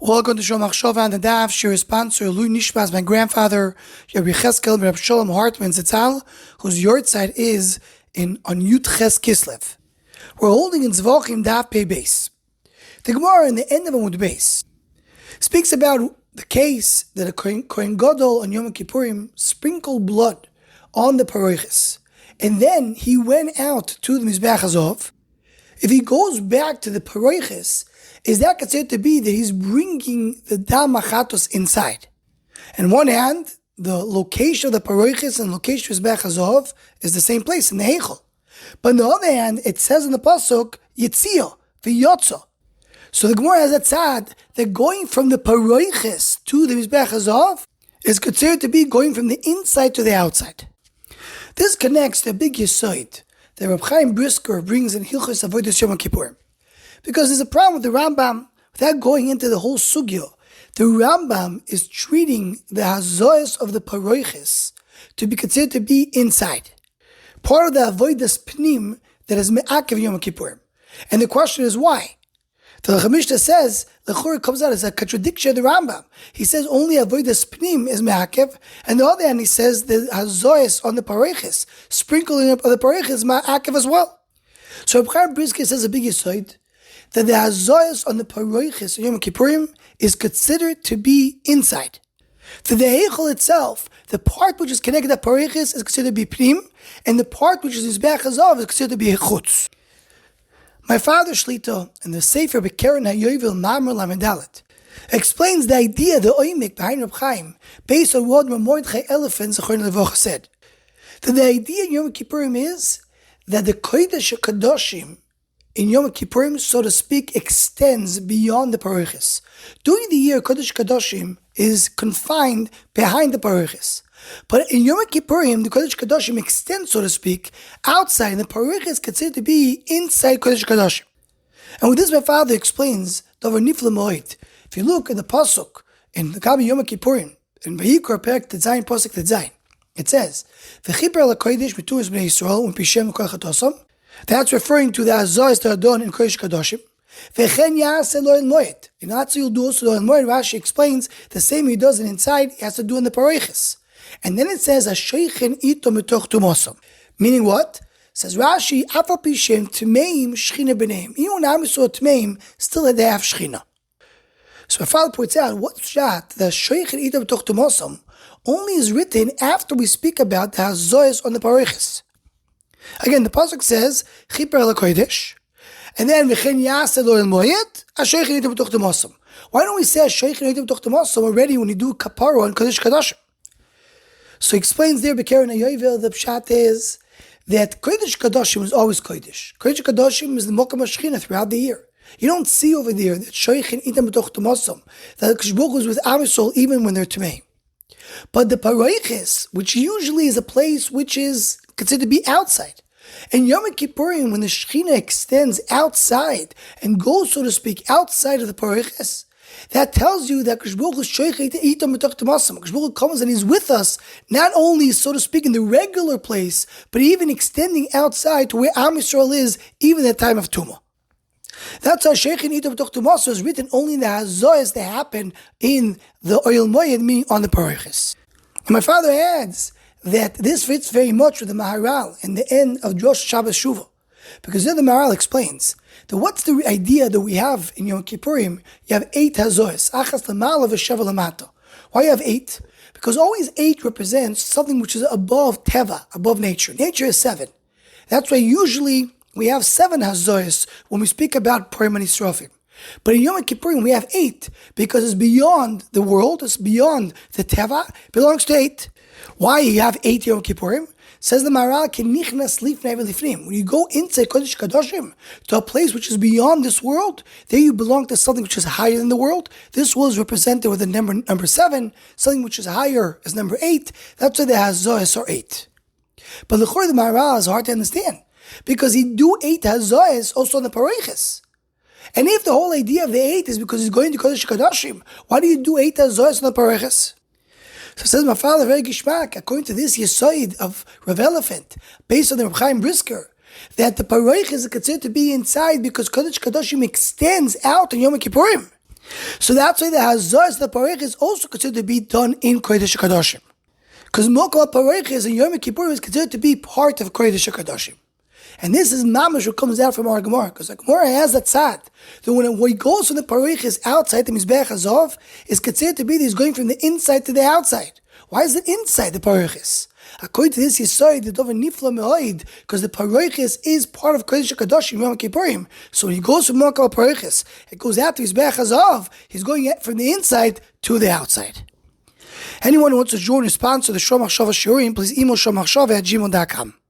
Welcome to Shom Achshava and the Daf. Shir sponsor Lui Nishmas, my grandfather, Rabbi Cheskel, Rabbi Shalom Hartman Zitzal, whose yortzeit is on Yud Ches Kislev. We're holding in Zevachim Daf Pei Beis. The Gemara in the end of Amud Beis speaks about the case that a Kohen Gadol on Yom Kippurim sprinkled blood on the Paroches, and then he went out to the Mizbeach Hazov. If he goes back to the Paroches, is that considered to be that he's bringing the Dam Machatos inside? On one hand, the location of the Paroches and location of Mizbeach Hazov is the same place in the Heichel. But on the other hand, it says in the Pasuk, Yitzio, V'yotzo. So the Gemara has a tzad that going from the Paroches to the Mizbeach Hazov is considered to be going from the inside to the outside. This connects to a big yesod that Reb Chaim Brisker brings in Hilchos Avodas Yom Kippur. Because there's a problem with the Rambam, without going into the whole sugya. The Rambam is treating the hazoyos of the Paroches to be considered to be inside. Part of the avodas pnim that is me'akev Yom Kippur. And the question is why? The Mishnah says, the Chur comes out as a contradiction of the Rambam. He says only avodas pnim is me'akev, and the other hand he says the hazoyos on the Paroches, sprinkling up of the Paroches is me'akev as well. So Reb Chaim Brisker says a big yesod, that the hazoyos on the Paroches Yom Kippurim is considered to be inside. For the Heichel itself, the part which is connected to Paroches is considered to be Pnim, and the part which is Mizbeach Hazov is considered to be Chutz. My father Shlita, in the Sefer Bekeren HaYovel Mamre Lamedalet, explains the idea, the oimik behind Reb Chaim, based on what Mordechai Elephant Zechron Levocha said. That the idea in Yom Kippurim is that the Kodesh HaKadoshim in Yom Kippurim, so to speak, extends beyond the Paroches. During the year, Kodesh Kadoshim is confined behind the Paroches. But in Yom Kippurim, the Kodesh Kadoshim extends, so to speak, outside, and the Paroches is considered to be inside Kodesh Kadoshim. And with this, my father explains, Davar Nifla Moed. If you look at the Pasuk in the Gabi Yom Kippurim, in Vayikra Perek Tetzayin Pasuk Tetzayin, it says, V'chiper l'kodesh b'turas b'nei Yisrael u'pishem kol chatosam. That's referring to the Azaz that are done in Kodesh Kadoshim. V'chen ya'aseh lo el moed. In Atzu you'll do also lo el moed. Rashi explains the same he does it inside, he has to do in the Paroches. And then it says, Ashoichen ito metoch tumosam. Meaning what? Says Rashi, Afal pishem tmeim shchina b'neim. Even when Am Yisrael tmeim, still they have shchina. So my father points out, what's that? The Ashoichen ito metoch tumosam only is written after we speak about the Hazoyas on the Paroches. Again, the pasuk says Chiper l'kodesh, and then v'chen yaseh lo el moed ashoichen item b'toch demosam. Why don't we say ashoichen item b'toch demosam already when you do kapara on Kodesh Kadoshim? So he explains there Bekeren HaYovel, the pshat is that Kodesh Kadoshim is always Kodesh. Kodesh Kadoshim is the Mokam HaShechina throughout the year. You don't see over there that ashoichen item b'toch demosam, that Kodesh Baruch Hu is with Am Yisrael even when they're tamei. But the Paroches, which usually is a place which is considered to be outside. And Yom Kippurim, when the Shechina extends outside and goes, so to speak, outside of the Paroches, that tells you that Kodesh Baruch Hu comes and he's with us, not only, so to speak, in the regular place, but even extending outside to where Am Yisrael is, even at the time of Tumah. That's how Sheikhin Ito B'toch Tumah is written only in the Hazoyas that happen in the Oyel Moed, meaning on the Paroches. And my father adds that this fits very much with the Maharal in the end of Josh Shabbos Shuvah. Because there the Maharal explains that what's the idea that we have in Yom Kippurim? You have 8 Hazoyas, Achas L'mala v'Sheva L'mata. Why you have 8? Because always 8 represents something which is above Teva, above nature. Nature is 7. That's why usually we have 7 Hazoyas when we speak about Purim and Yisrofim. But in Yom Kippurim we have 8 because it's beyond the world, it's beyond the Teva, it belongs to 8. Why you have 8 Yom Kippurim? Says the Maharal, when you go inside Kodesh Kadoshim to a place which is beyond this world, there you belong to something which is higher than the world. This world is represented with the number 7, something which is higher is number 8. That's why the Hazoyas are 8. But the Chor of the Maharal is hard to understand because he do 8 Hazoyas also on the Paroches. And if the whole idea of the 8 is because he's going to Kodesh Kadoshim, why do you do 8 Hazoyas on the Paroches? So says my father, very gishmak, according to this Yesoid of Rav Elephant, based on the Reb Chaim Brisker, that the Paroches is considered to be inside because Kodesh Kadoshim extends out in Yom Kippurim. So that's why the Hazaz, the Paroches, is also considered to be done in Kodesh HaKadoshim. Because Mokal Paroches and Yom Kippur is considered to be part of Kodesh HaKadoshim. And this is mamash what comes out from our Gemara, because the Gemara has that tzad that when he goes from the Paroches outside the Mizbeach Hazov, is considered to be that he's going from the inside to the outside. Why is it inside the Paroches? According to this, Yisrael, the Dover Nifla Me'oid, because the Paroches is part of Kodesh HaKadoshim, Yom Kippurim. So when he goes from Mokal Paroches, it goes out to Mizbeach Hazov, he's going from the inside to the outside. Anyone who wants to join or sponsor the Shomach Shava Shiurim, please email shomachshava@gmail.com.